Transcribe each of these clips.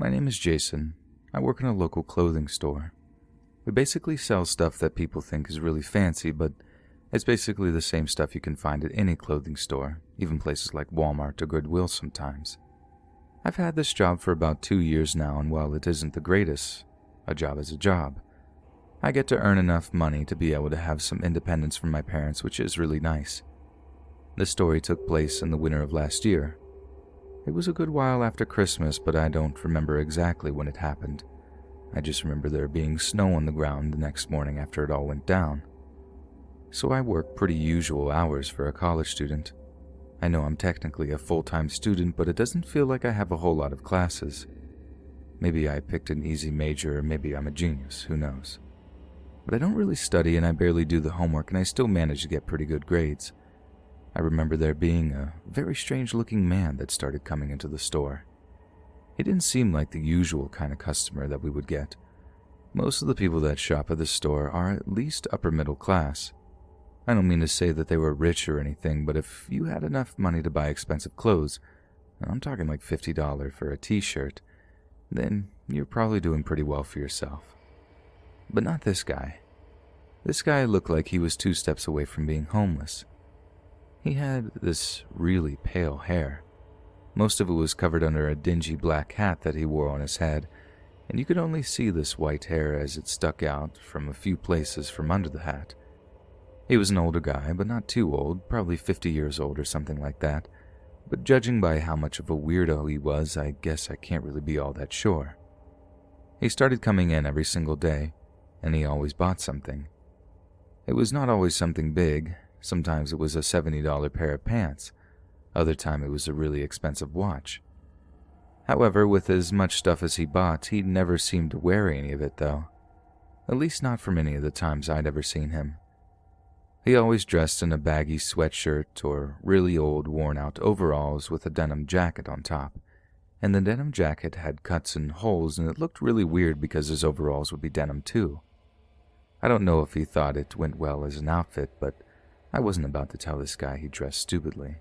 My name is Jason. I work in a local clothing store. We basically sell stuff that people think is really fancy, but it's basically the same stuff you can find at any clothing store, even places like Walmart or Goodwill sometimes. I've had this job for about 2 years now, and while it isn't the greatest, a job is a job. I get to earn enough money to be able to have some independence from my parents, which is really nice. This story took place in the winter of last year. It was a good while after Christmas, but I don't remember exactly when it happened. I just remember there being snow on the ground the next morning after it all went down. So I work pretty usual hours for a college student. I know I'm technically a full-time student, but it doesn't feel like I have a whole lot of classes. Maybe I picked an easy major, or maybe I'm a genius, who knows. But I don't really study and I barely do the homework, and I still manage to get pretty good grades. I remember there being a very strange-looking man that started coming into the store. He didn't seem like the usual kind of customer that we would get. Most of the people that shop at the store are at least upper middle class. I don't mean to say that they were rich or anything, but if you had enough money to buy expensive clothes, and I'm talking like $50 for a t-shirt, then you're probably doing pretty well for yourself. But not this guy. This guy looked like he was 2 steps away from being homeless. He had this really pale hair. Most of it was covered under a dingy black hat that he wore on his head, and you could only see this white hair as it stuck out from a few places from under the hat. He was an older guy, but not too old, probably 50 years old or something like that, but judging by how much of a weirdo he was, I guess I can't really be all that sure. He started coming in every single day, and he always bought something. It was not always something big. Sometimes it was a $70 pair of pants. Other time it was a really expensive watch. However, with as much stuff as he bought, he never seemed to wear any of it, though. At least not from any of the times I'd ever seen him. He always dressed in a baggy sweatshirt or really old, worn-out overalls with a denim jacket on top. And the denim jacket had cuts and holes, and it looked really weird because his overalls would be denim too. I don't know if he thought it went well as an outfit, but I wasn't about to tell this guy he dressed stupidly.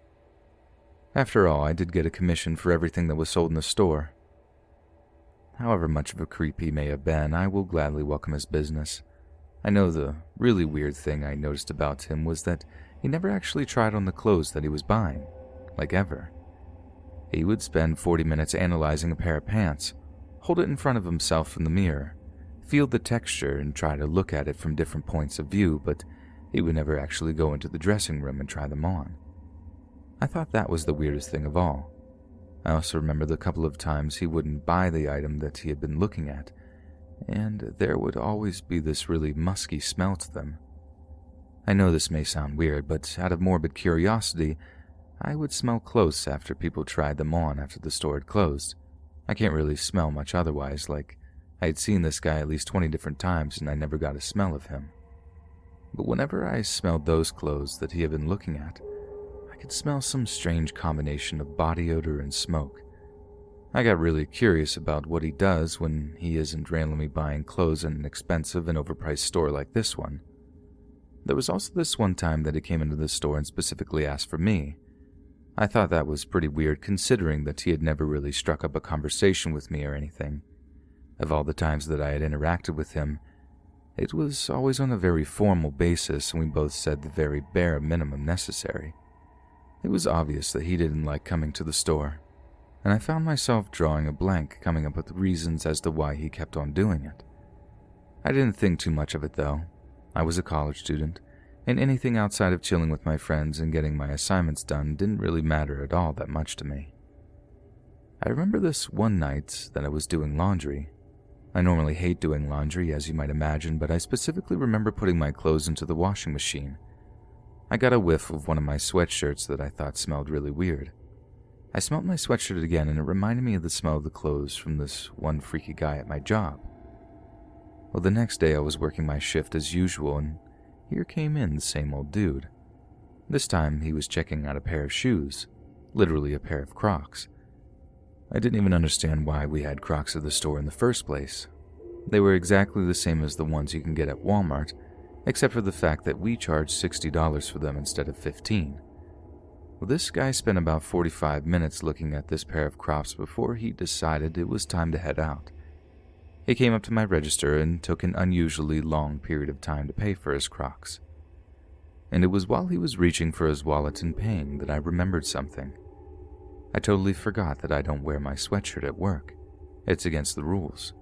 After all, I did get a commission for everything that was sold in the store. However much of a creep he may have been, I will gladly welcome his business. I know the really weird thing I noticed about him was that he never actually tried on the clothes that he was buying, like ever. He would spend 40 minutes analyzing a pair of pants, hold it in front of himself in the mirror, feel the texture and try to look at it from different points of view, but he would never actually go into the dressing room and try them on. I thought that was the weirdest thing of all. I also remember the couple of times he wouldn't buy the item that he had been looking at, and there would always be this really musky smell to them. I know this may sound weird, but out of morbid curiosity, I would smell close after people tried them on after the store had closed. I can't really smell much otherwise, like I had seen this guy at least 20 different times and I never got a smell of him. But whenever I smelled those clothes that he had been looking at, I could smell some strange combination of body odor and smoke. I got really curious about what he does when he isn't randomly buying clothes in an expensive and overpriced store like this one. There was also this one time that he came into the store and specifically asked for me. I thought that was pretty weird considering that he had never really struck up a conversation with me or anything. Of all the times that I had interacted with him, it was always on a very formal basis, and we both said the very bare minimum necessary. It was obvious that he didn't like coming to the store, and I found myself drawing a blank, coming up with reasons as to why he kept on doing it. I didn't think too much of it, though. I was a college student, and anything outside of chilling with my friends and getting my assignments done didn't really matter at all that much to me. I remember this one night that I was doing laundry. I normally hate doing laundry, as you might imagine, but I specifically remember putting my clothes into the washing machine. I got a whiff of one of my sweatshirts that I thought smelled really weird. I smelled my sweatshirt again, and it reminded me of the smell of the clothes from this one freaky guy at my job. Well, the next day I was working my shift as usual, and here came in the same old dude. This time he was checking out a pair of shoes, literally a pair of Crocs. I didn't even understand why we had Crocs at the store in the first place. They were exactly the same as the ones you can get at Walmart, except for the fact that we charged $60 for them instead of $15. Well, this guy spent about 45 minutes looking at this pair of Crocs before he decided it was time to head out. He came up to my register and took an unusually long period of time to pay for his Crocs. And it was while he was reaching for his wallet and paying that I remembered something. I totally forgot that I don't wear my sweatshirt at work. It's against the rules.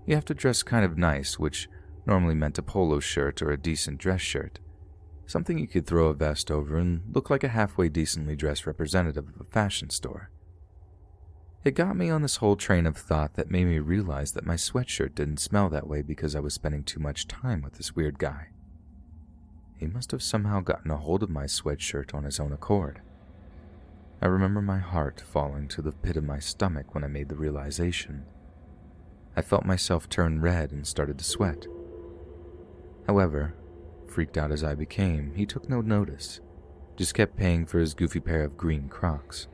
You have to dress kind of nice, which normally meant a polo shirt or a decent dress shirt. Something you could throw a vest over and look like a halfway decently dressed representative of a fashion store. It got me on this whole train of thought that made me realize that my sweatshirt didn't smell that way because I was spending too much time with this weird guy. He must have somehow gotten a hold of my sweatshirt on his own accord. I remember my heart falling to the pit of my stomach when I made the realization. I felt myself turn red and started to sweat. However, freaked out as I became, he took no notice, just kept paying for his goofy pair of green Crocs.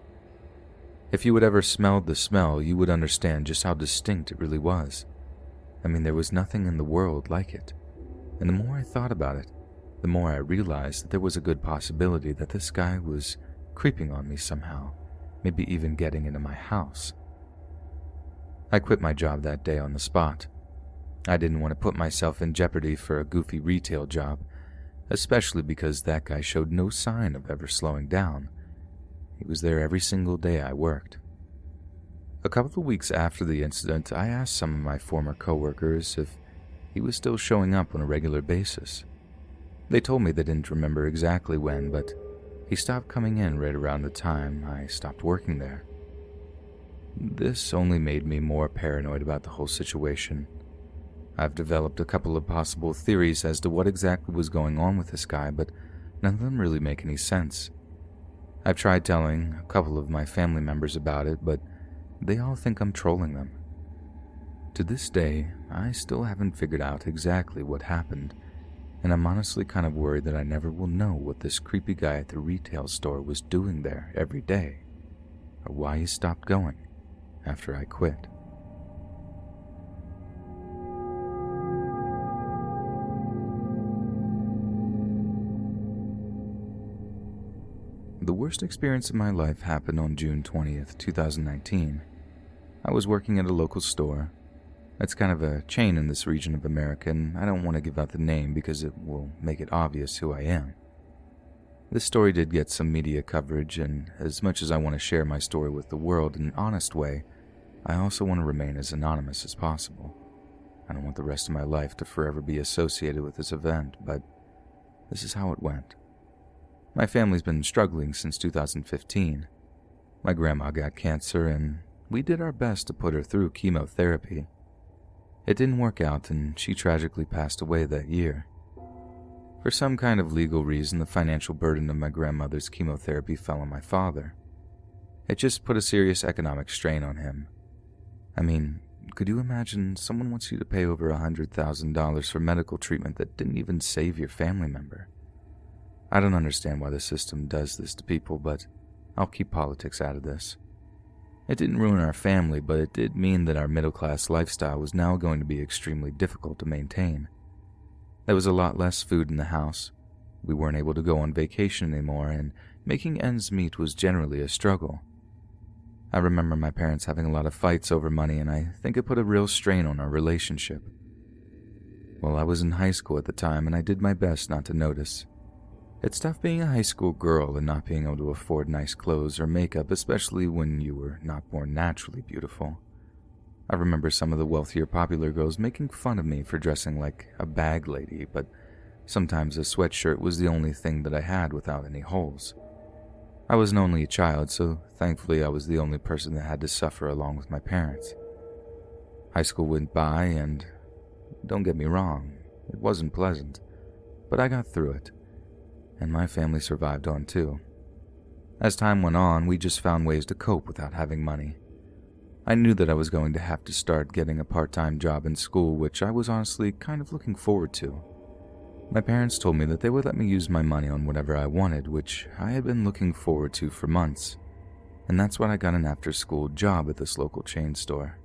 If you had ever smelled the smell, you would understand just how distinct it really was. I mean, there was nothing in the world like it. And the more I thought about it, the more I realized that there was a good possibility that this guy was creeping on me somehow, maybe even getting into my house. I quit my job that day on the spot. I didn't want to put myself in jeopardy for a goofy retail job, especially because that guy showed no sign of ever slowing down. He was there every single day I worked. A couple of weeks after the incident, I asked some of my former coworkers if he was still showing up on a regular basis. They told me they didn't remember exactly when, but he stopped coming in right around the time I stopped working there. This only made me more paranoid about the whole situation. I've developed a couple of possible theories as to what exactly was going on with this guy, but none of them really make any sense. I've tried telling a couple of my family members about it, but they all think I'm trolling them. To this day, I still haven't figured out exactly what happened, and I'm honestly kind of worried that I never will know what this creepy guy at the retail store was doing there every day, or why he stopped going after I quit. The worst experience of my life happened on June 20th, 2019. I was working at a local store. It's kind of a chain in this region of America, and I don't want to give out the name because it will make it obvious who I am. This story did get some media coverage, and as much as I want to share my story with the world in an honest way, I also want to remain as anonymous as possible. I don't want the rest of my life to forever be associated with this event, but this is how it went. My family's been struggling since 2015. My grandma got cancer, and we did our best to put her through chemotherapy. It didn't work out, and she tragically passed away that year. For some kind of legal reason, the financial burden of my grandmother's chemotherapy fell on my father. It just put a serious economic strain on him. I mean, could you imagine someone wants you to pay over $100,000 for medical treatment that didn't even save your family member? I don't understand why the system does this to people, but I'll keep politics out of this. It didn't ruin our family, but it did mean that our middle-class lifestyle was now going to be extremely difficult to maintain. There was a lot less food in the house. We weren't able to go on vacation anymore, and making ends meet was generally a struggle. I remember my parents having a lot of fights over money, and I think it put a real strain on our relationship. Well, I was in high school at the time, and I did my best not to notice. It's tough being a high school girl and not being able to afford nice clothes or makeup, especially when you were not born naturally beautiful. I remember some of the wealthier popular girls making fun of me for dressing like a bag lady, but sometimes a sweatshirt was the only thing that I had without any holes. I was an only child, so thankfully I was the only person that had to suffer along with my parents. High school went by, and don't get me wrong, it wasn't pleasant, but I got through it. And my family survived on too. As time went on, we just found ways to cope without having money. I knew that I was going to have to start getting a part-time job in school, which I was honestly kind of looking forward to. My parents told me that they would let me use my money on whatever I wanted, which I had been looking forward to for months. And that's when I got an after-school job at this local chain store.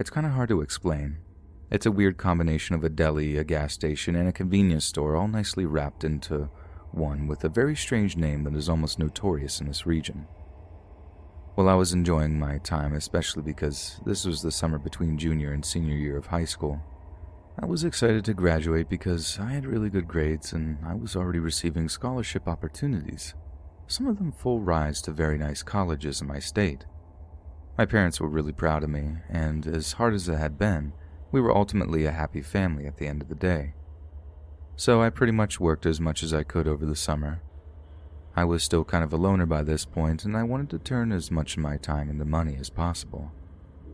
It's kind of hard to explain. It's a weird combination of a deli, a gas station, and a convenience store all nicely wrapped into one with a very strange name that is almost notorious in this region. Well, I was enjoying my time, especially because this was the summer between junior and senior year of high school. I was excited to graduate because I had really good grades and I was already receiving scholarship opportunities, some of them full rides to very nice colleges in my state. My parents were really proud of me, and as hard as it had been, we were ultimately a happy family at the end of the day. So I pretty much worked as much as I could over the summer. I was still kind of a loner by this point, and I wanted to turn as much of my time into money as possible.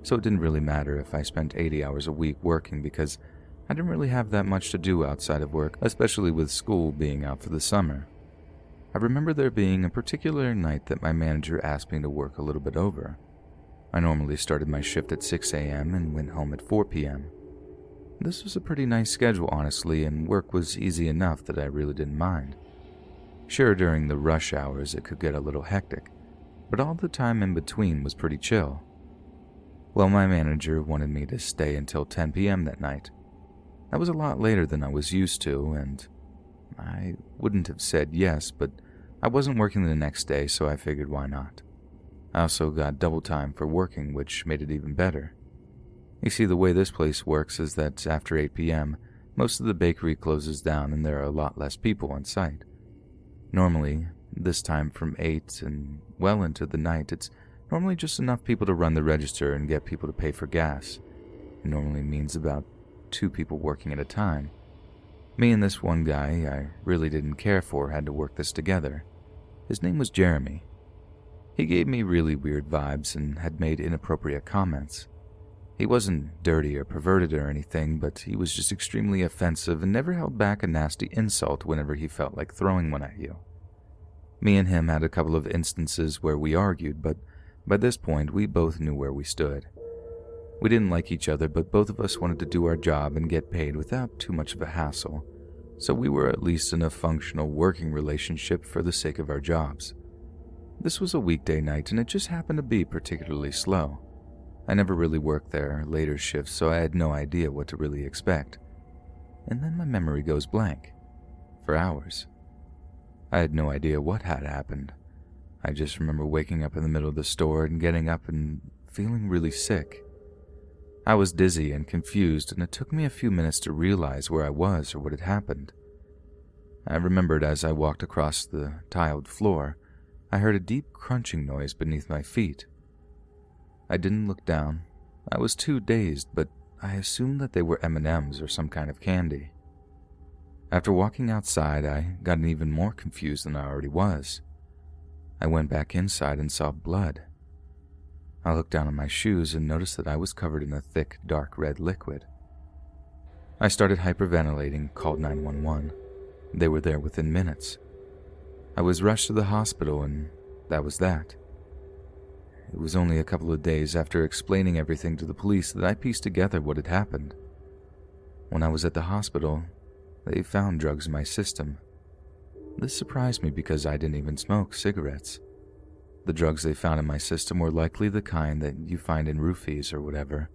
So it didn't really matter if I spent 80 hours a week working because I didn't really have that much to do outside of work, especially with school being out for the summer. I remember there being a particular night that my manager asked me to work a little bit over. I normally started my shift at 6 a.m. and went home at 4 p.m. This was a pretty nice schedule, honestly, and work was easy enough that I really didn't mind. Sure, during the rush hours it could get a little hectic, but all the time in between was pretty chill. Well, my manager wanted me to stay until 10 p.m. that night. That was a lot later than I was used to, and I wouldn't have said yes, but I wasn't working the next day, so I figured why not. I also got double time for working, which made it even better. You see, the way this place works is that after 8 p.m., most of the bakery closes down and there are a lot less people on site. Normally, this time from 8 and well into the night, it's normally just enough people to run the register and get people to pay for gas. It normally means about 2 people working at a time. Me and this one guy I really didn't care for had to work this together. His name was Jeremy. He gave me really weird vibes and had made inappropriate comments. He wasn't dirty or perverted or anything, but he was just extremely offensive and never held back a nasty insult whenever he felt like throwing one at you. Me and him had a couple of instances where we argued, but by this point we both knew where we stood. We didn't like each other, but both of us wanted to do our job and get paid without too much of a hassle, so we were at least in a functional working relationship for the sake of our jobs. This was a weekday night, and it just happened to be particularly slow. I never really worked there later shifts, so I had no idea what to really expect. And then my memory goes blank. For hours. I had no idea what had happened. I just remember waking up in the middle of the store and getting up and feeling really sick. I was dizzy and confused, and it took me a few minutes to realize where I was or what had happened. I remembered as I walked across the tiled floor, I heard a deep crunching noise beneath my feet. I didn't look down. I was too dazed, but I assumed that they were M&Ms or some kind of candy. After walking outside, I got even more confused than I already was. I went back inside and saw blood. I looked down at my shoes and noticed that I was covered in a thick, dark red liquid. I started hyperventilating, called 911. They were there within minutes. I was rushed to the hospital, and that was that. It was only a couple of days after explaining everything to the police that I pieced together what had happened. When I was at the hospital, they found drugs in my system. This surprised me because I didn't even smoke cigarettes. The drugs they found in my system were likely the kind that you find in roofies or whatever,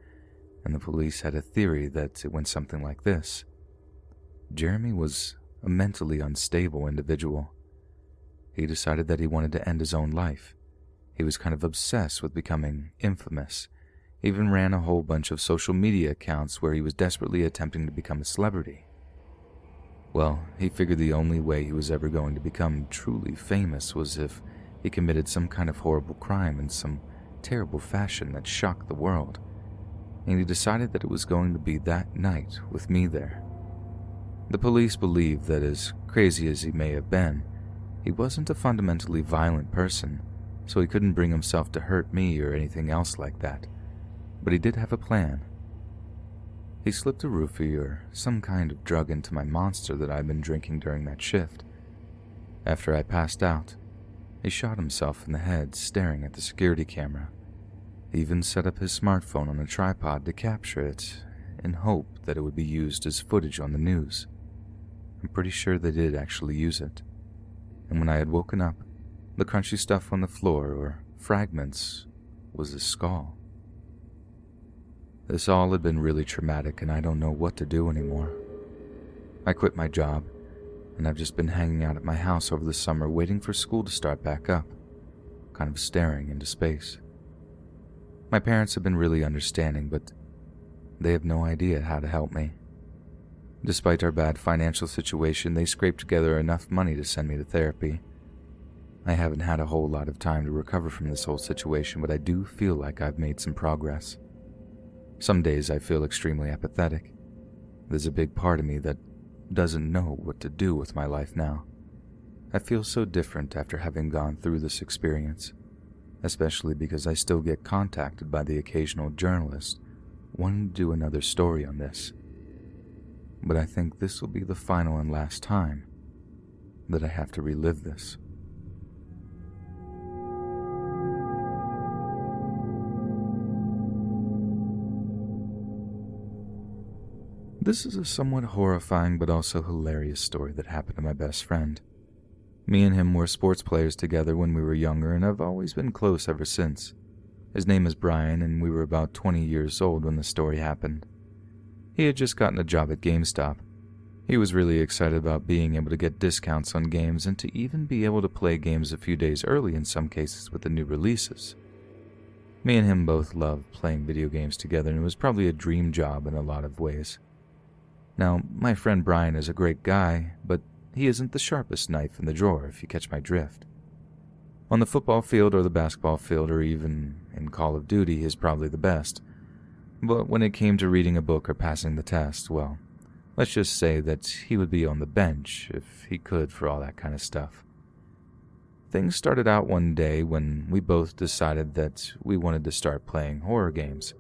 and the police had a theory that it went something like this. Jeremy was a mentally unstable individual. He decided that he wanted to end his own life. He was kind of obsessed with becoming infamous. He even ran a whole bunch of social media accounts where he was desperately attempting to become a celebrity. Well, he figured the only way he was ever going to become truly famous was if he committed some kind of horrible crime in some terrible fashion that shocked the world. And he decided that it was going to be that night with me there. The police believed that as crazy as he may have been, he wasn't a fundamentally violent person, so he couldn't bring himself to hurt me or anything else like that. But he did have a plan. He slipped a roofie or some kind of drug into my Monster that I'd been drinking during that shift. After I passed out, he shot himself in the head staring at the security camera. He even set up his smartphone on a tripod to capture it in hope that it would be used as footage on the news. I'm pretty sure they did actually use it. And when I had woken up, the crunchy stuff on the floor, or fragments, was a skull. This all had been really traumatic, and I don't know what to do anymore. I quit my job, and I've just been hanging out at my house over the summer waiting for school to start back up, kind of staring into space. My parents have been really understanding, but they have no idea how to help me. Despite our bad financial situation, they scraped together enough money to send me to therapy. I haven't had a whole lot of time to recover from this whole situation, but I do feel like I've made some progress. Some days I feel extremely apathetic. There's a big part of me that doesn't know what to do with my life now. I feel so different after having gone through this experience, especially because I still get contacted by the occasional journalist wanting to do another story on this. But I think this will be the final and last time that I have to relive this. This is a somewhat horrifying but also hilarious story that happened to my best friend. Me and him were sports players together when we were younger and have always been close ever since. His name is Brian, and we were about 20 years old when the story happened. He had just gotten a job at GameStop. He was really excited about being able to get discounts on games and to even be able to play games a few days early in some cases with the new releases. Me and him both loved playing video games together, and it was probably a dream job in a lot of ways. Now, my friend Brian is a great guy, but he isn't the sharpest knife in the drawer, if you catch my drift. On the football field or the basketball field or even in Call of Duty, he's probably the best. But when it came to reading a book or passing the test, well, let's just say that he would be on the bench if he could for all that kind of stuff. Things started out one day when we both decided that we wanted to start playing horror games.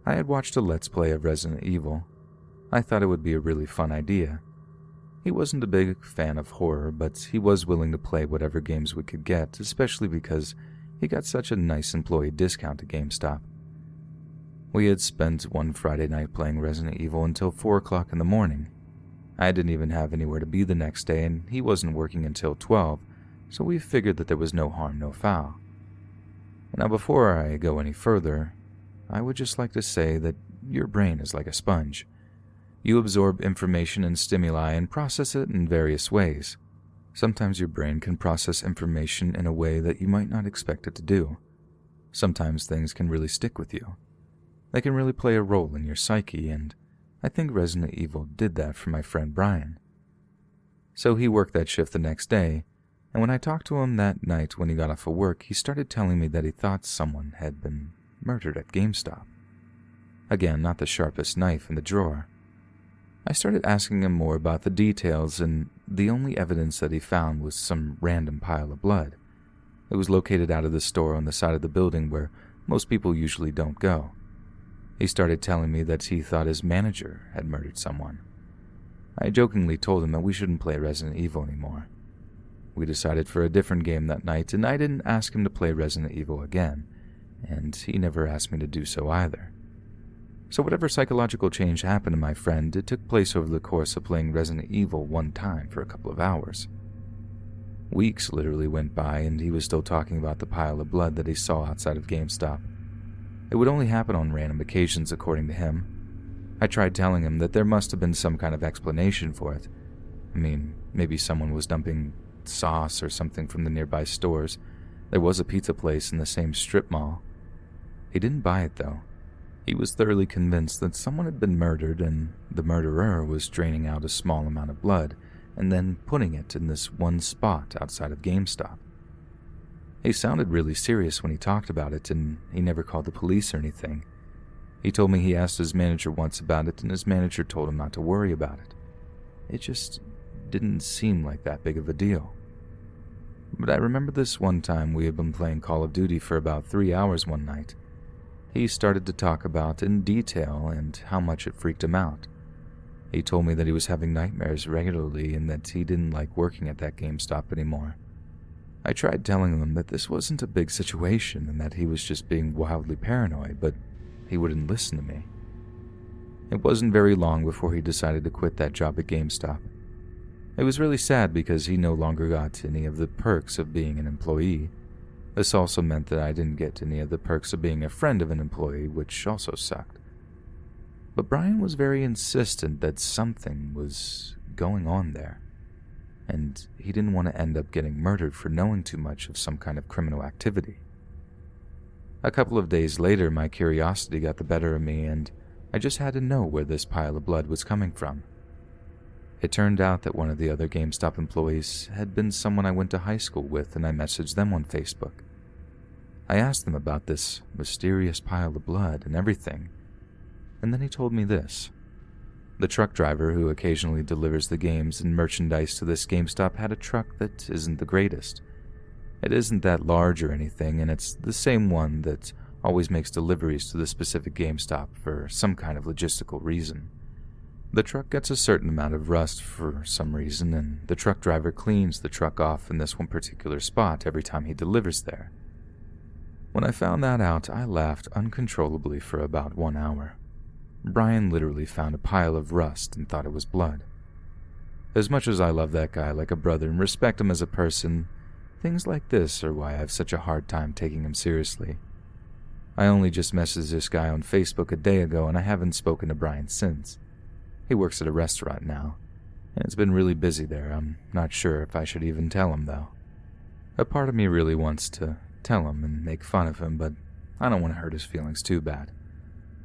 I had watched a Let's Play of Resident Evil. I thought it would be a really fun idea. He wasn't a big fan of horror, but he was willing to play whatever games we could get, especially because he got such a nice employee discount at GameStop. We had spent one Friday night playing Resident Evil until 4 o'clock in the morning. I didn't even have anywhere to be the next day, and he wasn't working until 12, so we figured that there was no harm, no foul. Now, before I go any further, I would just like to say that your brain is like a sponge. You absorb information and stimuli and process it in various ways. Sometimes your brain can process information in a way that you might not expect it to do. Sometimes things can really stick with you. They can really play a role in your psyche, and I think Resident Evil did that for my friend Brian. So he worked that shift the next day, and when I talked to him that night when he got off of work, he started telling me that he thought someone had been murdered at GameStop. Again, not the sharpest knife in the drawer. I started asking him more about the details, and the only evidence that he found was some random pile of blood. It was located out of the store on the side of the building where most people usually don't go. He started telling me that he thought his manager had murdered someone. I jokingly told him that we shouldn't play Resident Evil anymore. We decided for a different game that night, and I didn't ask him to play Resident Evil again, and he never asked me to do so either. So whatever psychological change happened to my friend, it took place over the course of playing Resident Evil one time for a couple of hours. Weeks literally went by, and he was still talking about the pile of blood that he saw outside of GameStop. It would only happen on random occasions, according to him. I tried telling him that there must have been some kind of explanation for it. I mean, maybe someone was dumping sauce or something from the nearby stores. There was a pizza place in the same strip mall. He didn't buy it, though. He was thoroughly convinced that someone had been murdered and the murderer was draining out a small amount of blood and then putting it in this one spot outside of GameStop. He sounded really serious when he talked about it, and he never called the police or anything. He told me he asked his manager once about it, and his manager told him not to worry about it. It just didn't seem like that big of a deal. But I remember this one time we had been playing Call of Duty for about 3 hours one night. He started to talk about in detail and how much it freaked him out. He told me that he was having nightmares regularly and that he didn't like working at that GameStop anymore. I tried telling him that this wasn't a big situation and that he was just being wildly paranoid, but he wouldn't listen to me. It wasn't very long before he decided to quit that job at GameStop. It was really sad because he no longer got any of the perks of being an employee. This also meant that I didn't get any of the perks of being a friend of an employee, which also sucked. But Brian was very insistent that something was going on there. and he didn't want to end up getting murdered for knowing too much of some kind of criminal activity. A couple of days later, my curiosity got the better of me, and I just had to know where this pile of blood was coming from. It turned out that one of the other GameStop employees had been someone I went to high school with, and I messaged them on Facebook. I asked them about this mysterious pile of blood and everything, and then he told me this. The truck driver who occasionally delivers the games and merchandise to this GameStop had a truck that isn't the greatest. It isn't that large or anything, and it's the same one that always makes deliveries to the specific GameStop for some kind of logistical reason. The truck gets a certain amount of rust for some reason, and the truck driver cleans the truck off in this one particular spot every time he delivers there. When I found that out, I laughed uncontrollably for about 1 hour. Brian literally found a pile of rust and thought it was blood. As much as I love that guy like a brother and respect him as a person, things like this are why I have such a hard time taking him seriously. I only just messaged this guy on Facebook a day ago, and I haven't spoken to Brian since. He works at a restaurant now, and it's been really busy there. I'm not sure if I should even tell him, though. A part of me really wants to tell him and make fun of him, but I don't want to hurt his feelings too bad.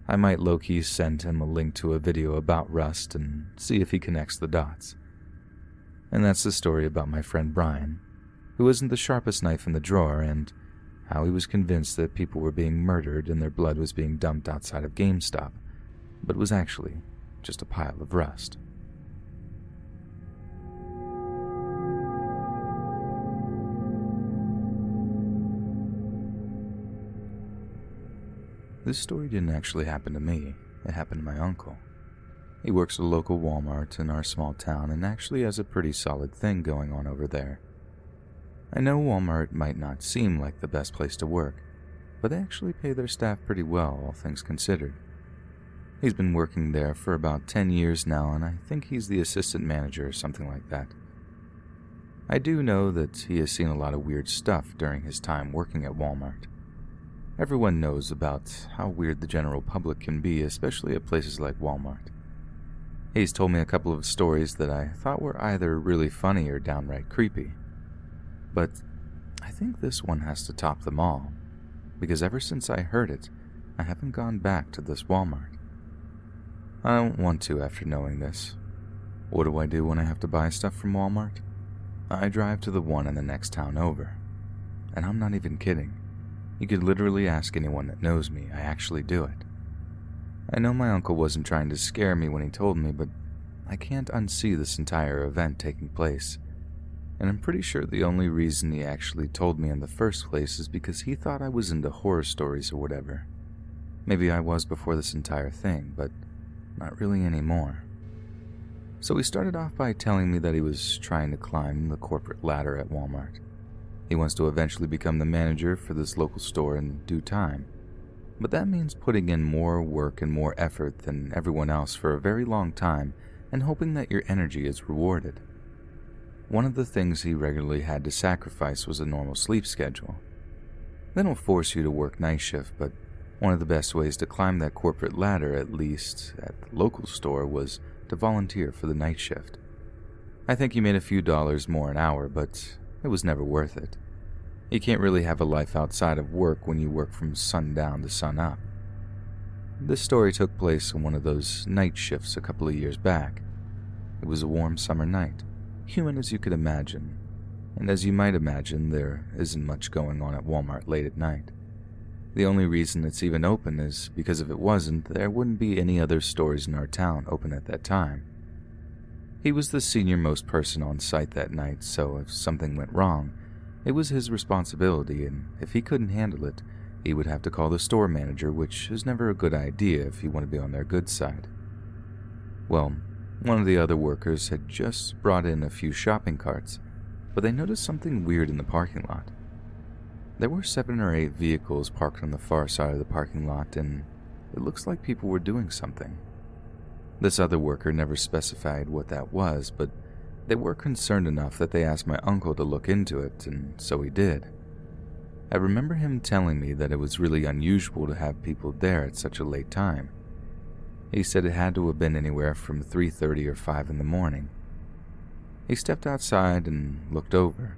I might low-key send him a link to a video about rust and see if he connects the dots. And that's the story about my friend Brian, who isn't the sharpest knife in the drawer, and how he was convinced that people were being murdered and their blood was being dumped outside of GameStop, but was actually just a pile of rust. This story didn't actually happen to me. It happened to my uncle. He works at a local Walmart in our small town and actually has a pretty solid thing going on over there. I know Walmart might not seem like the best place to work, but they actually pay their staff pretty well, all things considered. He's been working there for about 10 years now, and I think he's the assistant manager or something like that. I do know that he has seen a lot of weird stuff during his time working at Walmart. Everyone knows about how weird the general public can be, especially at places like Walmart. He's told me a couple of stories that I thought were either really funny or downright creepy. But I think this one has to top them all, because ever since I heard it, I haven't gone back to this Walmart. I don't want to after knowing this. What do I do when I have to buy stuff from Walmart? I drive to the one in the next town over. And I'm not even kidding. You could literally ask anyone that knows me, I actually do it. I know my uncle wasn't trying to scare me when he told me, but I can't unsee this entire event taking place. And I'm pretty sure the only reason he actually told me in the first place is because he thought I was into horror stories or whatever. Maybe I was before this entire thing, but not really anymore. So he started off by telling me that he was trying to climb the corporate ladder at Walmart. He wants to eventually become the manager for this local store in due time. But that means putting in more work and more effort than everyone else for a very long time and hoping that your energy is rewarded. One of the things he regularly had to sacrifice was a normal sleep schedule. They don't force you to work night shift, but one of the best ways to climb that corporate ladder, at least at the local store, was to volunteer for the night shift. I think he made a few dollars more an hour, but it was never worth it. You can't really have a life outside of work when you work from sundown to sunup. This story took place on one of those night shifts a couple of years back. It was a warm summer night, humid as you could imagine, and as you might imagine, there isn't much going on at Walmart late at night. The only reason it's even open is because if it wasn't, there wouldn't be any other stores in our town open at that time. He was the senior-most person on site that night, so if something went wrong, it was his responsibility, and if he couldn't handle it, he would have to call the store manager, which is never a good idea if you want to be on their good side. Well, one of the other workers had just brought in a few shopping carts, but they noticed something weird in the parking lot. There were 7 or 8 vehicles parked on the far side of the parking lot, and it looks like people were doing something. This other worker never specified what that was, but they were concerned enough that they asked my uncle to look into it, and so he did. I remember him telling me that it was really unusual to have people there at such a late time. He said it had to have been anywhere from 3:30 or 5 in the morning. He stepped outside and looked over.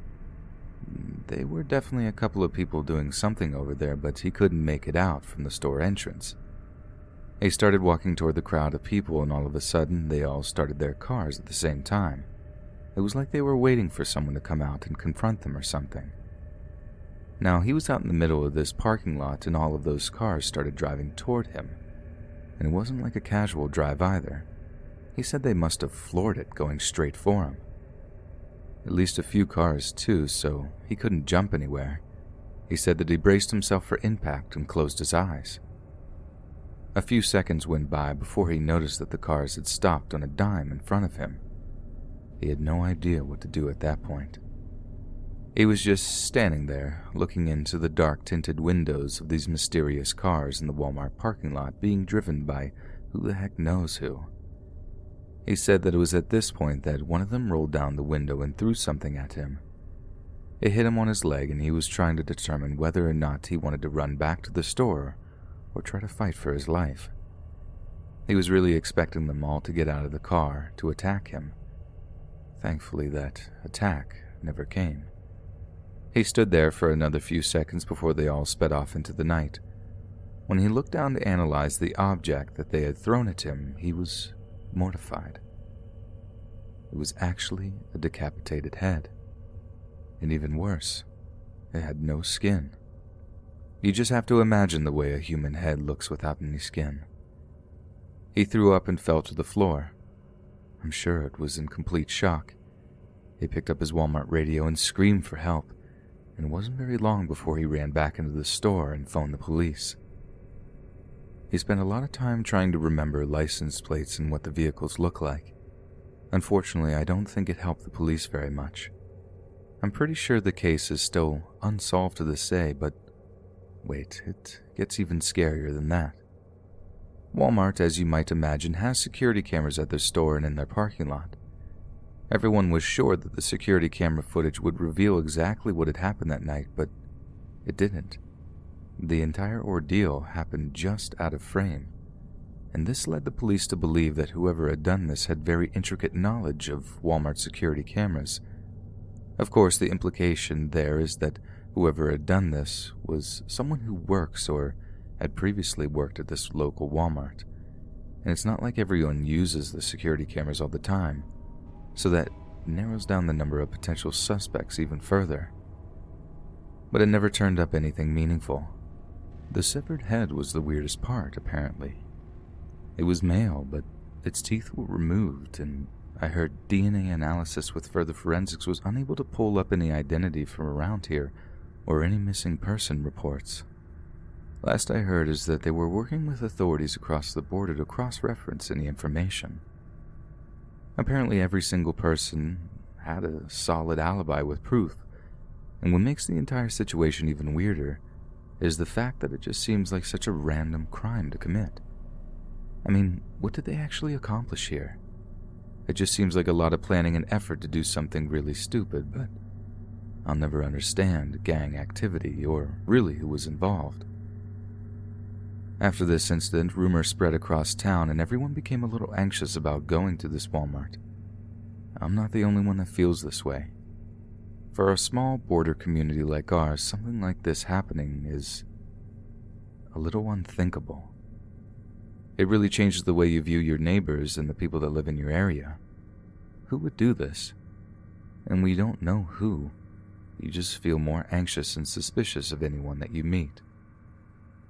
They were definitely a couple of people doing something over there, but he couldn't make it out from the store entrance. He started walking toward the crowd of people, and all of a sudden, they all started their cars at the same time. It was like they were waiting for someone to come out and confront them or something. Now, he was out in the middle of this parking lot, and all of those cars started driving toward him. And it wasn't like a casual drive either. He said they must have floored it, going straight for him. At least a few cars, too, so he couldn't jump anywhere. He said that he braced himself for impact and closed his eyes. A few seconds went by before he noticed that the cars had stopped on a dime in front of him. He had no idea what to do at that point. He was just standing there, looking into the dark-tinted windows of these mysterious cars in the Walmart parking lot being driven by who the heck knows who. He said that it was at this point that one of them rolled down the window and threw something at him. It hit him on his leg, and he was trying to determine whether or not he wanted to run back to the store or try to fight for his life. He was really expecting them all to get out of the car to attack him. Thankfully, that attack never came. He stood there for another few seconds before they all sped off into the night. When he looked down to analyze the object that they had thrown at him, he was mortified. It was actually a decapitated head. And even worse, it had no skin. You just have to imagine the way a human head looks without any skin. He threw up and fell to the floor. I'm sure it was in complete shock. He picked up his Walmart radio and screamed for help, and it wasn't very long before he ran back into the store and phoned the police. He spent a lot of time trying to remember license plates and what the vehicles look like. Unfortunately, I don't think it helped the police very much. I'm pretty sure the case is still unsolved to this day, but wait, it gets even scarier than that. Walmart, as you might imagine, has security cameras at their store and in their parking lot. Everyone was sure that the security camera footage would reveal exactly what had happened that night, but it didn't. The entire ordeal happened just out of frame, and this led the police to believe that whoever had done this had very intricate knowledge of Walmart security cameras. Of course, the implication there is that whoever had done this was someone who works or had previously worked at this local Walmart. And it's not like everyone uses the security cameras all the time, so that narrows down the number of potential suspects even further. But it never turned up anything meaningful. The severed head was the weirdest part, apparently. It was male, but its teeth were removed, and I heard DNA analysis with further forensics was unable to pull up any identity from around here or any missing person reports. Last I heard is that they were working with authorities across the border to cross-reference any information. Apparently every single person had a solid alibi with proof, and what makes the entire situation even weirder is the fact that it just seems like such a random crime to commit. I mean, what did they actually accomplish here? It just seems like a lot of planning and effort to do something really stupid, but I'll never understand gang activity or really who was involved. After this incident, rumors spread across town and everyone became a little anxious about going to this Walmart. I'm not the only one that feels this way. For a small border community like ours, something like this happening is a little unthinkable. It really changes the way you view your neighbors and the people that live in your area. Who would do this? And we don't know who. You just feel more anxious and suspicious of anyone that you meet.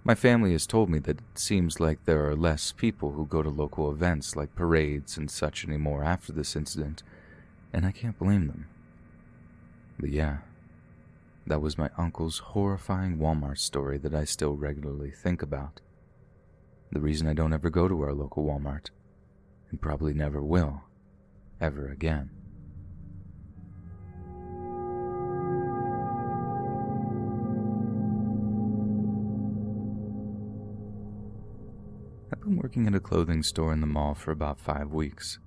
My family has told me that it seems like there are less people who go to local events like parades and such anymore after this incident, and I can't blame them. But yeah, that was my uncle's horrifying Walmart story that I still regularly think about. The reason I don't ever go to our local Walmart, and probably never will, ever again. I've been working at a clothing store in the mall for about 5 weeks.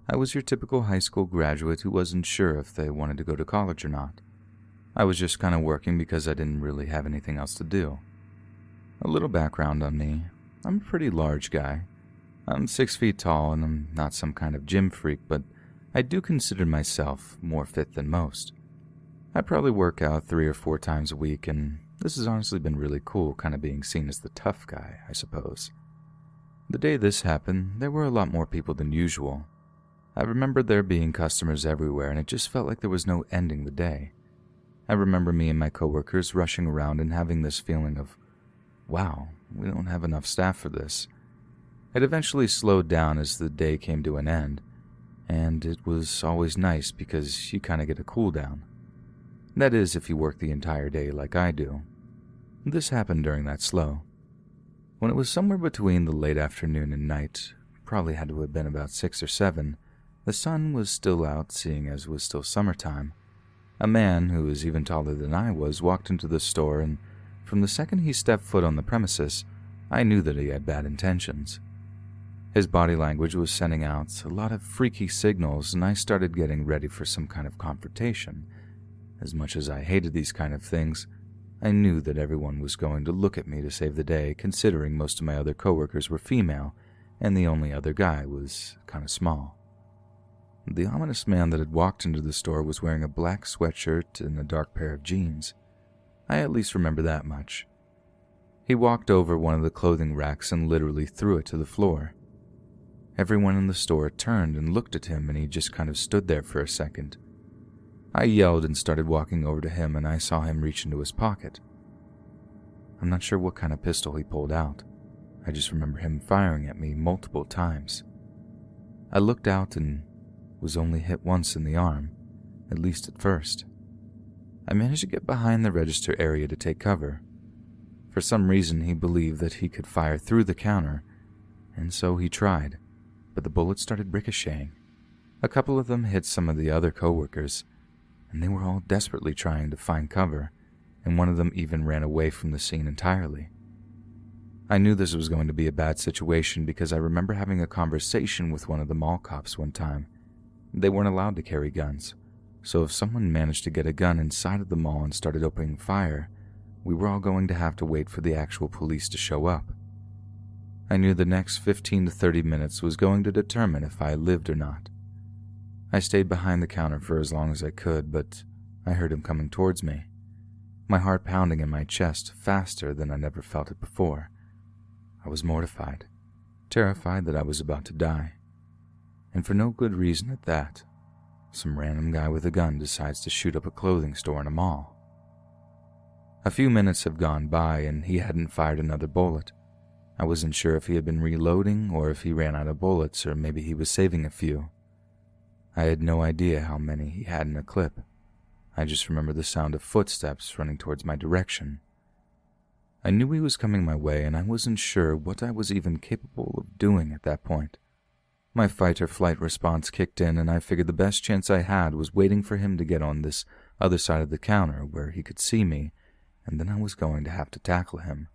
I was your typical high school graduate who wasn't sure if they wanted to go to college or not. I was just kind of working because I didn't really have anything else to do. A little background on me. I'm a pretty large guy. I'm 6 feet tall and I'm not some kind of gym freak, but I do consider myself more fit than most. I probably work out 3 or 4 times a week, and this has honestly been really cool, kind of being seen as the tough guy, I suppose. The day this happened, there were a lot more people than usual. I remember there being customers everywhere, and it just felt like there was no ending the day. I remember me and my coworkers rushing around and having this feeling of, wow, we don't have enough staff for this. It eventually slowed down as the day came to an end, and it was always nice because you kind of get a cool down. That is, if you work the entire day like I do. This happened during that slow. When it was somewhere between the late afternoon and night, probably had to have been about 6 or 7, the sun was still out, seeing as it was still summertime. A man, who was even taller than I was, walked into the store, and from the second he stepped foot on the premises, I knew that he had bad intentions. His body language was sending out a lot of freaky signals, and I started getting ready for some kind of confrontation. As much as I hated these kind of things, I knew that everyone was going to look at me to save the day, considering most of my other coworkers were female, and the only other guy was kind of small. The ominous man that had walked into the store was wearing a black sweatshirt and a dark pair of jeans. I at least remember that much. He walked over one of the clothing racks and literally threw it to the floor. Everyone in the store turned and looked at him, and he just kind of stood there for a second. I yelled and started walking over to him, and I saw him reach into his pocket. I'm not sure what kind of pistol he pulled out. I just remember him firing at me multiple times. I looked out and was only hit once in the arm, at least at first. I managed to get behind the register area to take cover. For some reason, he believed that he could fire through the counter, and so he tried, but the bullets started ricocheting. A couple of them hit some of the other coworkers, and they were all desperately trying to find cover, and one of them even ran away from the scene entirely. I knew this was going to be a bad situation because I remember having a conversation with one of the mall cops one time. They weren't allowed to carry guns, so if someone managed to get a gun inside of the mall and started opening fire, we were all going to have to wait for the actual police to show up. I knew the next 15 to 30 minutes was going to determine if I lived or not. I stayed behind the counter for as long as I could, but I heard him coming towards me, my heart pounding in my chest faster than I'd ever felt it before. I was mortified, terrified that I was about to die. And for no good reason at that. Some random guy with a gun decides to shoot up a clothing store in a mall. A few minutes have gone by and he hadn't fired another bullet. I wasn't sure if he had been reloading or if he ran out of bullets or maybe he was saving a few. I had no idea how many he had in a clip. I just remember the sound of footsteps running towards my direction. I knew he was coming my way and I wasn't sure what I was even capable of doing at that point. My fight or flight response kicked in, and I figured the best chance I had was waiting for him to get on this other side of the counter where he could see me, and then I was going to have to tackle him.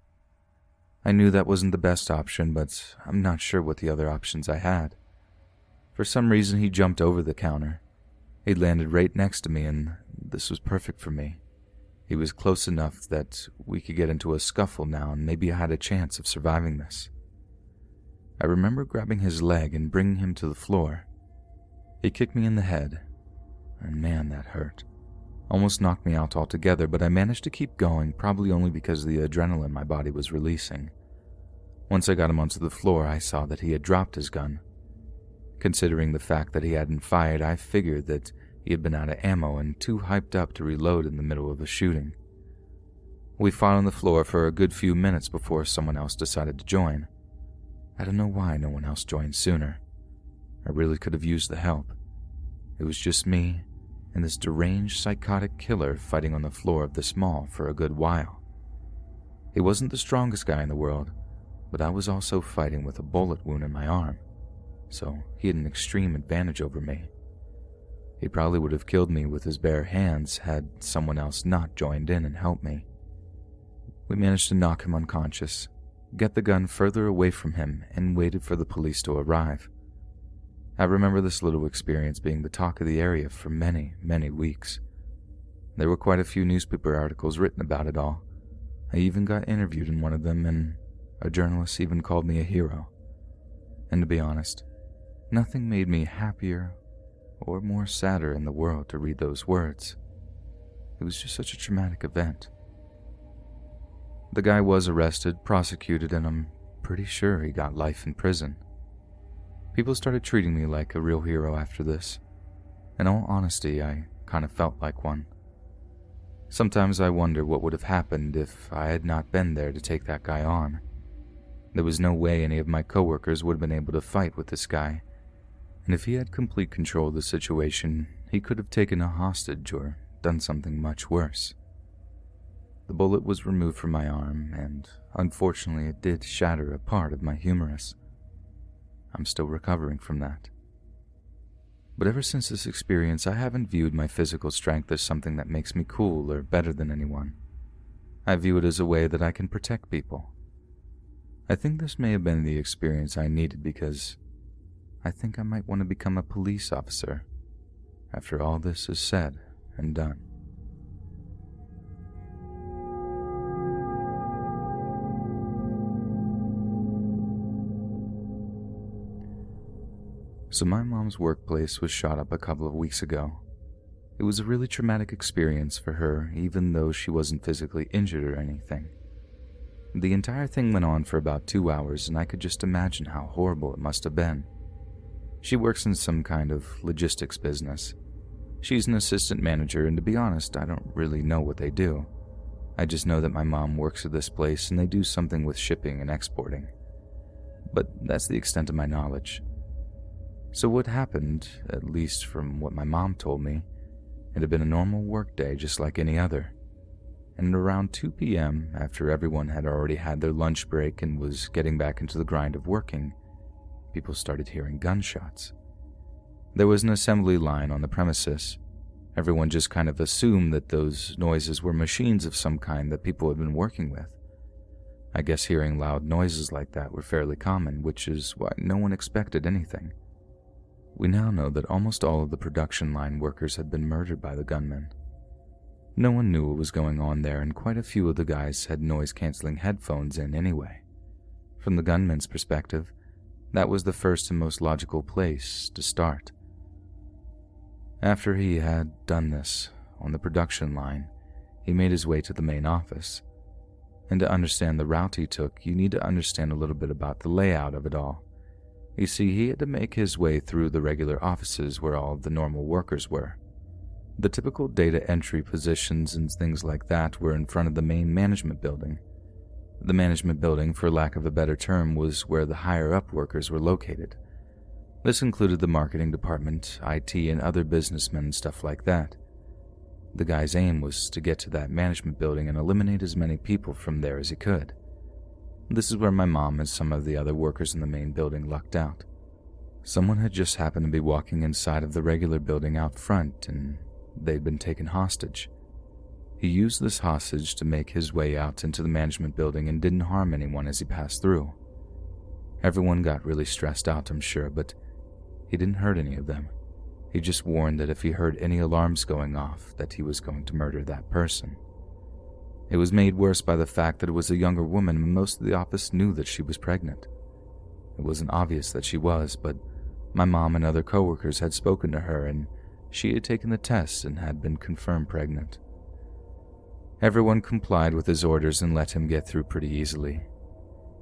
I knew that wasn't the best option, but I'm not sure what the other options I had. For some reason, he jumped over the counter. He landed right next to me, and this was perfect for me. He was close enough that we could get into a scuffle now, and maybe I had a chance of surviving this. I remember grabbing his leg and bringing him to the floor. He kicked me in the head, and man, that hurt. Almost knocked me out altogether, but I managed to keep going, probably only because of the adrenaline my body was releasing. Once I got him onto the floor, I saw that he had dropped his gun. Considering the fact that he hadn't fired, I figured that he had been out of ammo and too hyped up to reload in the middle of a shooting. We fought on the floor for a good few minutes before someone else decided to join. I don't know why no one else joined sooner. I really could have used the help. It was just me and this deranged psychotic killer fighting on the floor of this mall for a good while. He wasn't the strongest guy in the world, but I was also fighting with a bullet wound in my arm, so he had an extreme advantage over me. He probably would have killed me with his bare hands had someone else not joined in and helped me. We managed to knock him unconscious, get the gun further away from him, and waited for the police to arrive. I remember this little experience being the talk of the area for many, many weeks. There were quite a few newspaper articles written about it all. I even got interviewed in one of them, and a journalist even called me a hero. And to be honest, nothing made me happier or more sadder in the world to read those words. It was just such a traumatic event. The guy was arrested, prosecuted, and I'm pretty sure he got life in prison. People started treating me like a real hero after this. In all honesty, I kind of felt like one. Sometimes I wonder what would have happened if I had not been there to take that guy on. There was no way any of my coworkers would have been able to fight with this guy, and if he had complete control of the situation, he could have taken a hostage or done something much worse. The bullet was removed from my arm, and unfortunately it did shatter a part of my humerus. I'm still recovering from that. But ever since this experience, I haven't viewed my physical strength as something that makes me cool or better than anyone. I view it as a way that I can protect people. I think this may have been the experience I needed because I think I might want to become a police officer after all this is said and done. So my mom's workplace was shot up a couple of weeks ago. It was a really traumatic experience for her, even though she wasn't physically injured or anything. The entire thing went on for about 2 hours, and I could just imagine how horrible it must have been. She works in some kind of logistics business. She's an assistant manager, and to be honest, I don't really know what they do. I just know that my mom works at this place and they do something with shipping and exporting. But that's the extent of my knowledge. So what happened, at least from what my mom told me, it had been a normal work day just like any other. And at around 2 p.m., after everyone had already had their lunch break and was getting back into the grind of working, people started hearing gunshots. There was an assembly line on the premises. Everyone just kind of assumed that those noises were machines of some kind that people had been working with. I guess hearing loud noises like that were fairly common, which is why no one expected anything. We now know that almost all of the production line workers had been murdered by the gunmen. No one knew what was going on there, and quite a few of the guys had noise-canceling headphones in anyway. From the gunman's perspective, that was the first and most logical place to start. After he had done this on the production line, he made his way to the main office. And to understand the route he took, you need to understand a little bit about the layout of it all. You see, he had to make his way through the regular offices where all of the normal workers were. The typical data entry positions and things like that were in front of the main management building. The management building, for lack of a better term, was where the higher-up workers were located. This included the marketing department, IT, and other businessmen and stuff like that. The guy's aim was to get to that management building and eliminate as many people from there as he could. This is where my mom and some of the other workers in the main building lucked out. Someone had just happened to be walking inside of the regular building out front, and they'd been taken hostage. He used this hostage to make his way out into the management building and didn't harm anyone as he passed through. Everyone got really stressed out, I'm sure, but he didn't hurt any of them. He just warned that if he heard any alarms going off, that he was going to murder that person. It was made worse by the fact that it was a younger woman, and most of the office knew that she was pregnant. It wasn't obvious that she was, but my mom and other coworkers had spoken to her, and she had taken the test and had been confirmed pregnant. Everyone complied with his orders and let him get through pretty easily.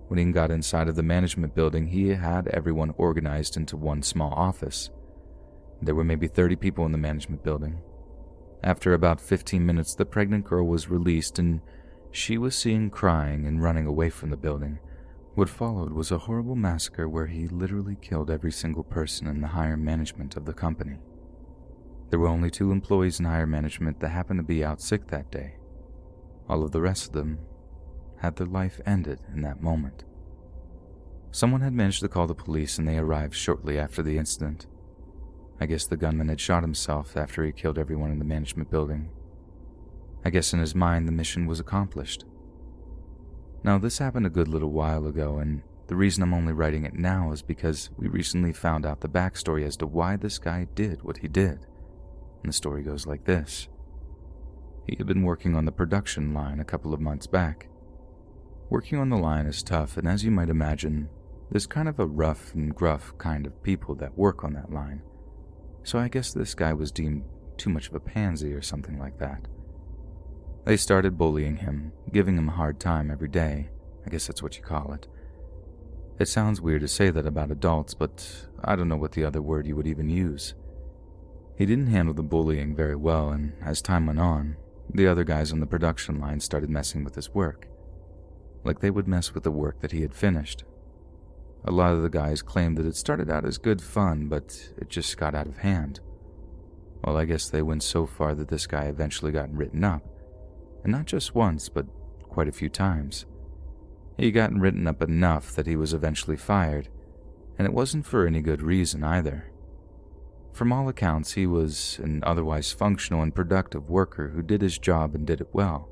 When he got inside of the management building, he had everyone organized into one small office. There were maybe 30 people in the management building. After about 15 minutes, the pregnant girl was released, and she was seen crying and running away from the building. What followed was a horrible massacre where he literally killed every single person in the higher management of the company. There were only 2 employees in higher management that happened to be out sick that day. All of the rest of them had their life ended in that moment. Someone had managed to call the police, and they arrived shortly after the incident. I guess the gunman had shot himself after he killed everyone in the management building. I guess in his mind the mission was accomplished. Now this happened a good little while ago, and the reason I'm only writing it now is because we recently found out the backstory as to why this guy did what he did. And the story goes like this. He had been working on the production line a couple of months back. Working on the line is tough, and as you might imagine, there's kind of a rough and gruff kind of people that work on that line. so I guess this guy was deemed too much of a pansy or something like that. They started bullying him, giving him a hard time every day. I guess that's what you call it. It sounds weird to say that about adults, but I don't know what the other word you would even use. He didn't handle the bullying very well, and as time went on, the other guys on the production line started messing with his work. Like they would mess with the work that he had finished. A lot of the guys claimed that it started out as good fun, but it just got out of hand. Well, I guess they went so far that this guy eventually got written up. And not just once, but quite a few times. He got written up enough that he was eventually fired, and it wasn't for any good reason either. From all accounts, he was an otherwise functional and productive worker who did his job and did it well.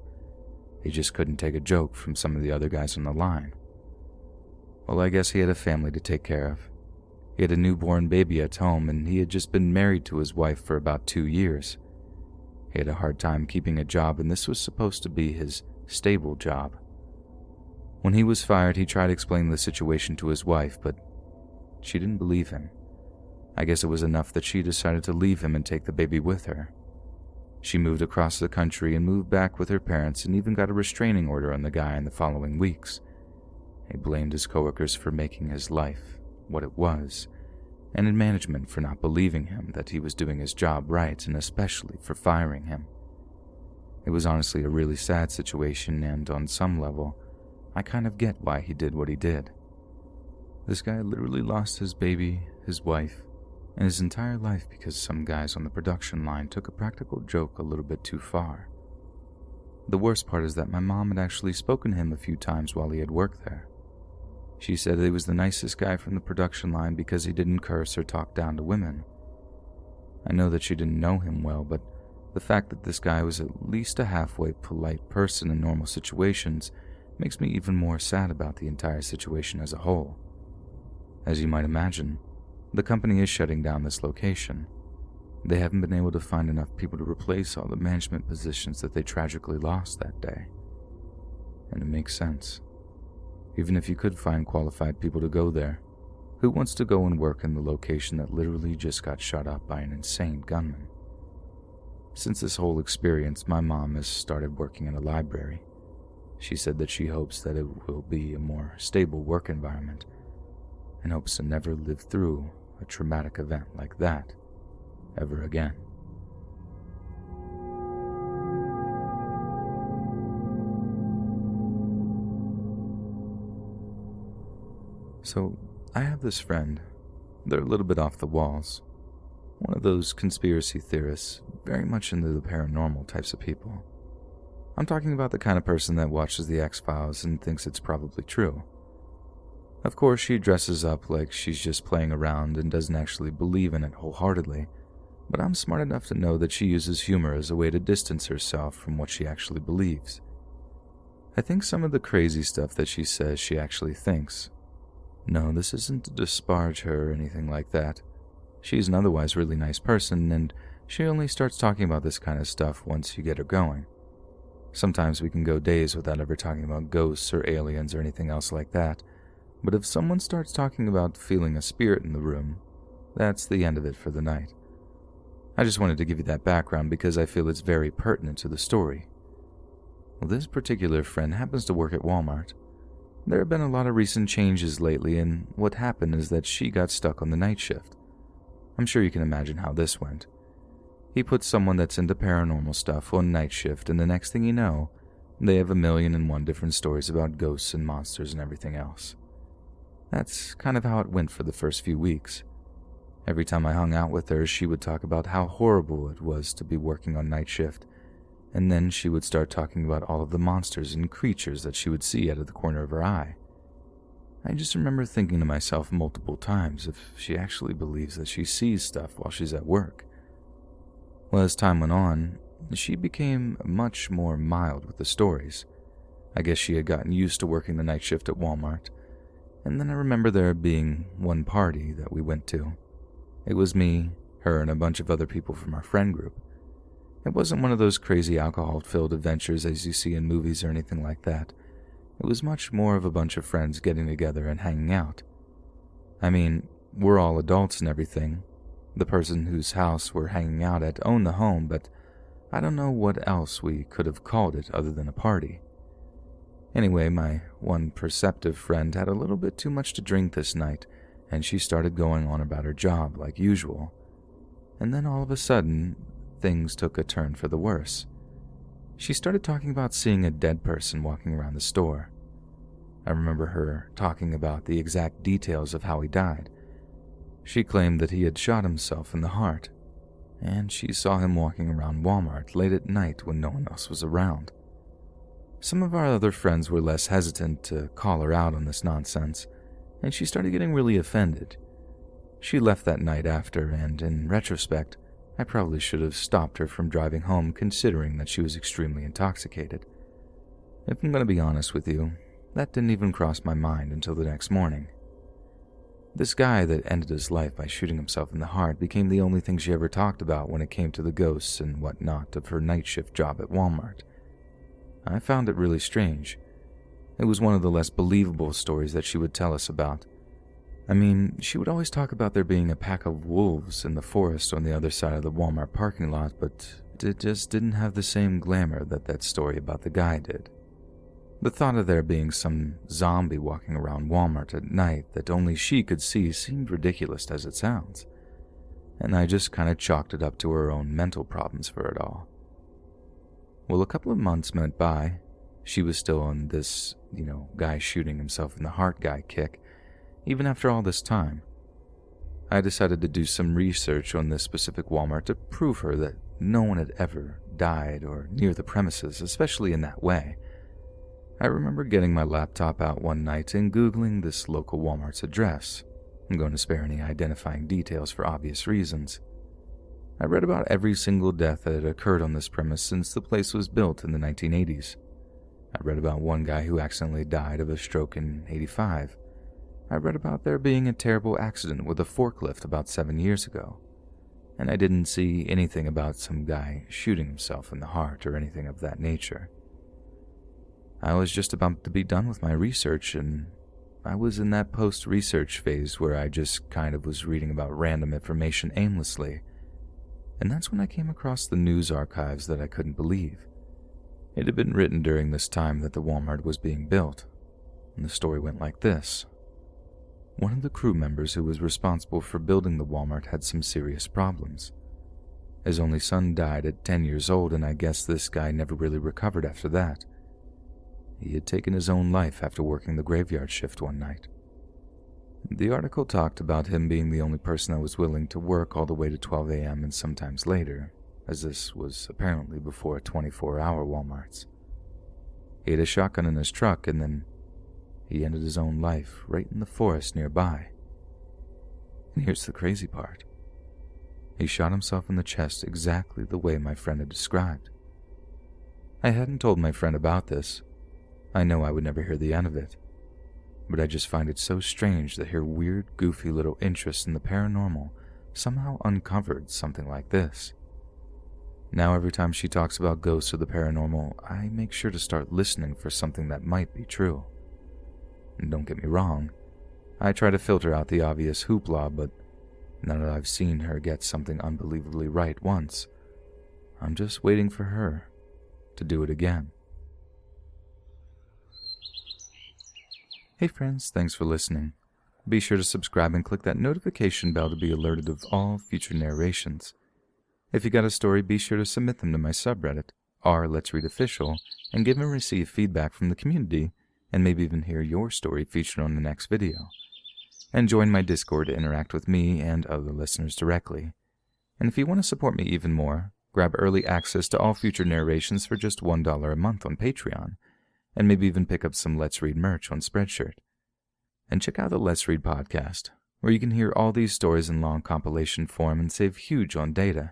He just couldn't take a joke from some of the other guys on the line. Well, I guess he had a family to take care of. He had a newborn baby at home, and he had just been married to his wife for about 2 years. He had a hard time keeping a job, and this was supposed to be his stable job. When he was fired, he tried explaining the situation to his wife, but she didn't believe him. I guess it was enough that she decided to leave him and take the baby with her. She moved across the country and moved back with her parents and even got a restraining order on the guy in the following weeks. He blamed his coworkers for making his life what it was, and in management for not believing him that he was doing his job right, and especially for firing him. It was honestly a really sad situation, and on some level, I kind of get why he did what he did. This guy literally lost his baby, his wife, and his entire life because some guys on the production line took a practical joke a little bit too far. The worst part is that my mom had actually spoken to him a few times while he had worked there. She said he was the nicest guy from the production line because he didn't curse or talk down to women. I know that she didn't know him well, but the fact that this guy was at least a halfway polite person in normal situations makes me even more sad about the entire situation as a whole. As you might imagine, the company is shutting down this location. They haven't been able to find enough people to replace all the management positions that they tragically lost that day. And it makes sense. Even if you could find qualified people to go there, who wants to go and work in the location that literally just got shot up by an insane gunman? Since this whole experience, my mom has started working in a library. She said that she hopes that it will be a more stable work environment and hopes to never live through a traumatic event like that ever again. So, I have this friend. They're a little bit off the walls. One of those conspiracy theorists, very much into the paranormal types of people. I'm talking about the kind of person that watches the X-Files and thinks it's probably true. Of course, she dresses up like she's just playing around and doesn't actually believe in it wholeheartedly, but I'm smart enough to know that she uses humor as a way to distance herself from what she actually believes. I think some of the crazy stuff that she says she actually thinks. No, this isn't to disparage her or anything like that. She's an otherwise really nice person, and she only starts talking about this kind of stuff once you get her going. Sometimes we can go days without ever talking about ghosts or aliens or anything else like that, but if someone starts talking about feeling a spirit in the room, that's the end of it for the night. I just wanted to give you that background because I feel it's very pertinent to the story. Well, this particular friend happens to work at Walmart. There have been a lot of recent changes lately, and what happened is that she got stuck on the night shift. I'm sure you can imagine how this went. He put someone that's into paranormal stuff on night shift, and the next thing you know, they have 1,000,001 different stories about ghosts and monsters and everything else. That's kind of how it went for the first few weeks. Every time I hung out with her, she would talk about how horrible it was to be working on night shift, and then she would start talking about all of the monsters and creatures that she would see out of the corner of her eye. I just remember thinking to myself multiple times if she actually believes that she sees stuff while she's at work. Well, as time went on, she became much more mild with the stories. I guess she had gotten used to working the night shift at Walmart. And then I remember there being one party that we went to. It was me, her, and a bunch of other people from our friend group. It wasn't one of those crazy alcohol-filled adventures as you see in movies or anything like that. It was much more of a bunch of friends getting together and hanging out. I mean, we're all adults and everything, The person whose house we're hanging out at owned the home, but I don't know what else we could have called it other than a party. Anyway, my one perceptive friend had a little bit too much to drink this night, and she started going on about her job like usual. And then all of a sudden, things took a turn for the worse. She started talking about seeing a dead person walking around the store. I remember her talking about the exact details of how he died. She claimed that he had shot himself in the heart, and she saw him walking around Walmart late at night when no one else was around. Some of our other friends were less hesitant to call her out on this nonsense, and she started getting really offended. She left that night after, and in retrospect, I probably should have stopped her from driving home considering that she was extremely intoxicated. If I'm going to be honest with you, that didn't even cross my mind until the next morning. This guy that ended his life by shooting himself in the heart became the only thing she ever talked about when it came to the ghosts and whatnot of her night shift job at Walmart. I found it really strange. It was one of the less believable stories that she would tell us about. I mean, she would always talk about there being a pack of wolves in the forest on the other side of the Walmart parking lot, but it just didn't have the same glamour that that story about the guy did. The thought of there being some zombie walking around Walmart at night that only she could see seemed ridiculous as it sounds, and I just kind of chalked it up to her own mental problems for it all. Well, a couple of months went by. She was still on this, guy shooting himself in the heart guy kick, even after all this time. I decided to do some research on this specific Walmart to prove her that no one had ever died or near the premises, especially in that way. I remember getting my laptop out one night and Googling this local Walmart's address. I'm going to spare any identifying details for obvious reasons. I read about every single death that had occurred on this premise since the place was built in the 1980s. I read about one guy who accidentally died of a stroke in '85. I read about there being a terrible accident with a forklift about 7 years ago. And I didn't see anything about some guy shooting himself in the heart or anything of that nature. I was just about to be done with my research, and I was in that post-research phase where I just kind of was reading about random information aimlessly. And that's when I came across the news archives that I couldn't believe. It had been written during this time that the Walmart was being built, and the story went like this. One of the crew members who was responsible for building the Walmart had some serious problems. His only son died at 10 years old, and I guess this guy never really recovered after that. He had taken his own life after working the graveyard shift one night. The article talked about him being the only person that was willing to work all the way to 12 a.m. and sometimes later, as this was apparently before 24-hour Walmarts. He had a shotgun in his truck, and then he ended his own life right in the forest nearby. And here's the crazy part. He shot himself in the chest exactly the way my friend had described. I hadn't told my friend about this. I know I would never hear the end of it, but I just find it so strange that her weird, goofy little interest in the paranormal somehow uncovered something like this. Now every time she talks about ghosts or the paranormal, I make sure to start listening for something that might be true. And don't get me wrong, I try to filter out the obvious hoopla, but now that I've seen her get something unbelievably right once, I'm just waiting for her to do it again. Hey friends, thanks for listening. Be sure to subscribe and click that notification bell to be alerted of all future narrations. If you got a story, be sure to submit them to my subreddit, r/Let'sReadOfficial, and give and receive feedback from the community, and maybe even hear your story featured on the next video. And join my Discord to interact with me and other listeners directly. And if you want to support me even more, grab early access to all future narrations for just $1 a month on Patreon, and maybe even pick up some Let's Read merch on Spreadshirt. And check out the Let's Read podcast, where you can hear all these stories in long compilation form and save huge on data,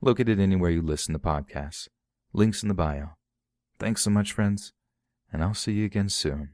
located anywhere you listen to podcasts. Links in the bio. Thanks so much, friends, and I'll see you again soon.